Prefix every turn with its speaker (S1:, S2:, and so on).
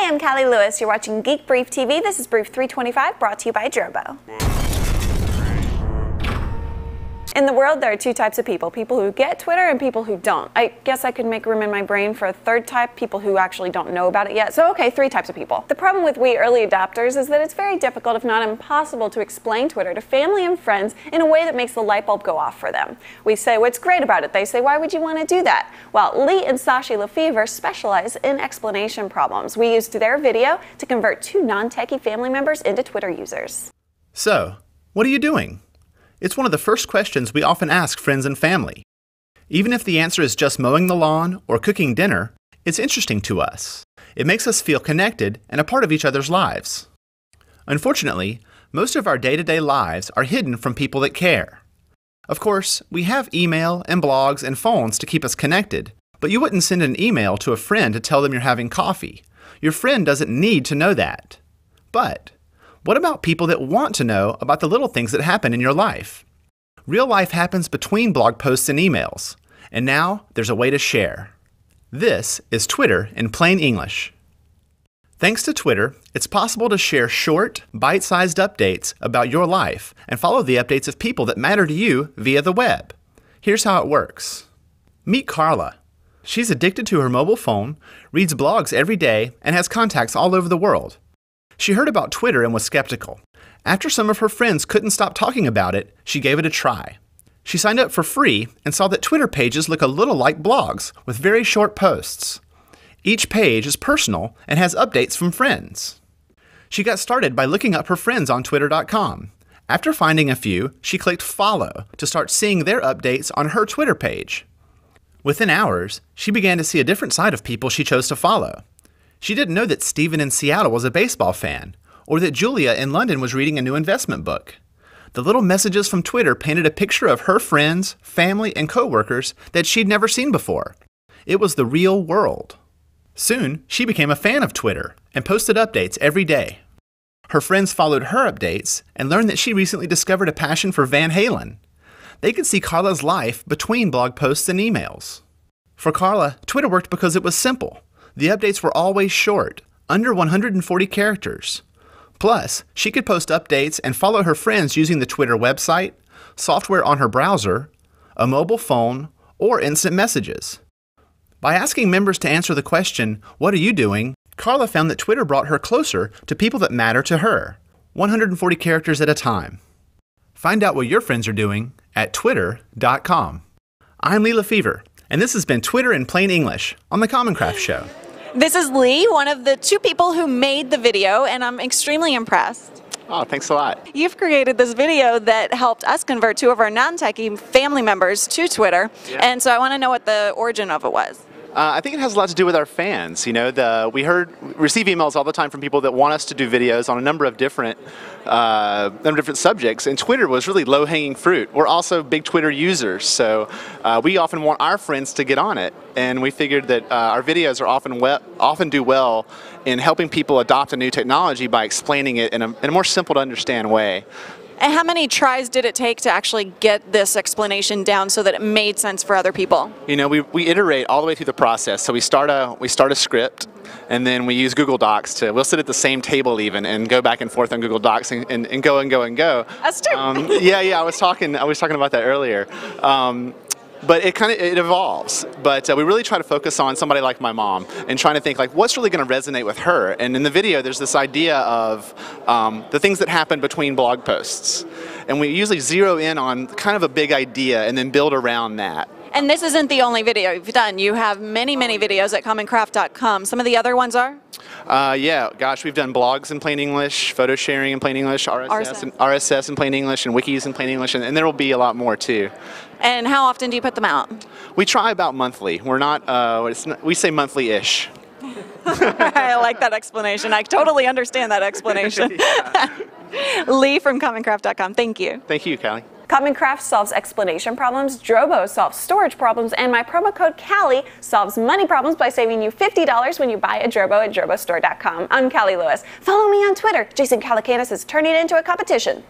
S1: Hi, I'm Callie Lewis. You're watching Geek Brief TV. This is Brief 325, brought to you by Drobo. In the world, there are two types of people who get Twitter and people who don't. I guess I could make room in my brain for a third type, people who actually don't know about it yet. So okay, three types of people. The problem with we early adopters is that it's very difficult, if not impossible, to explain Twitter to family and friends in a way that makes the light bulb go off for them. We say what's great about it. They say, why would you want to do that? Well, Lee and Sashi Lefevre specialize in explanation problems. We used their video to convert two non-techie family members into Twitter users.
S2: So, what are you doing? It's one of the first questions we often ask friends and family. Even if the answer is just mowing the lawn or cooking dinner, it's interesting to us. It makes us feel connected and a part of each other's lives. Unfortunately, most of our day-to-day lives are hidden from people that care. Of course, we have email and blogs and phones to keep us connected, but you wouldn't send an email to a friend to tell them you're having coffee. Your friend doesn't need to know that. But what about people that want to know about the little things that happen in your life? Real life happens between blog posts and emails, and now there's a way to share. This is Twitter in plain English. Thanks to Twitter, it's possible to share short, bite-sized updates about your life and follow the updates of people that matter to you via the web. Here's how it works. Meet Carla. She's addicted to her mobile phone, reads blogs every day, and has contacts all over the world. She heard about Twitter and was skeptical. After some of her friends couldn't stop talking about it, she gave it a try. She signed up for free and saw that Twitter pages look a little like blogs with very short posts. Each page is personal and has updates from friends. She got started by looking up her friends on Twitter.com. After finding a few, she clicked follow to start seeing their updates on her Twitter page. Within hours, she began to see a different side of people she chose to follow. She didn't know that Steven in Seattle was a baseball fan, or that Julia in London was reading a new investment book. The little messages from Twitter painted a picture of her friends, family, and coworkers that she'd never seen before. It was the real world. Soon, she became a fan of Twitter and posted updates every day. Her friends followed her updates and learned that she recently discovered a passion for Van Halen. They could see Carla's life between blog posts and emails. For Carla, Twitter worked because it was simple. The updates were always short, under 140 characters. Plus, she could post updates and follow her friends using the Twitter website, software on her browser, a mobile phone, or instant messages. By asking members to answer the question, "What are you doing?" Carla found that Twitter brought her closer to people that matter to her, 140 characters at a time. Find out what your friends are doing at twitter.com. I'm Lee Lefevre, and this has been Twitter in plain English on the Common Craft Show.
S1: This is Lee, one of the two people who made the video, and I'm extremely impressed.
S2: Oh, thanks a lot.
S1: You've created this video that helped us convert two of our non-techie family members to Twitter, and so I want to know what the origin of it was.
S2: I think it has a lot to do with our fans. You know, we receive emails all the time from people that want us to do videos on a number of different subjects, and Twitter was really low-hanging fruit. We're also big Twitter users, so we often want our friends to get on it, and we figured that our videos are often do well in helping people adopt a new technology by explaining it in a more simple to understand way.
S1: And how many tries did it take to actually get this explanation down so that it made sense for other people?
S2: You know, we iterate all the way through the process. So we start a script, and then we use Google Docs we'll sit at the same table even and go back and forth on Google Docs and go and go and go.
S1: Us too.
S2: Yeah, I was talking about that earlier. But it evolves. But we really try to focus on somebody like my mom and trying to think like what's really going to resonate with her. And in the video, there's this idea of the things that happen between blog posts. And we usually zero in on kind of a big idea and then build around that.
S1: And this isn't the only video you've done. You have many videos at commoncraft.com. Some of the other ones are?
S2: Yeah, gosh, we've done blogs in plain English, photo sharing in plain English, RSS in plain English, and wikis in plain English, and there will be a lot more too.
S1: And how often do you put them out?
S2: We try about monthly. We're not, we say monthly-ish.
S1: I like that explanation. I totally understand that explanation. Lee from commoncraft.com, thank you.
S2: Thank you, Callie.
S1: Common Craft solves explanation problems, Drobo solves storage problems, and my promo code Callie solves money problems by saving you $50 when you buy a Drobo at drobostore.com. I'm Callie Lewis. Follow me on Twitter. Jason Calacanis is turning it into a competition.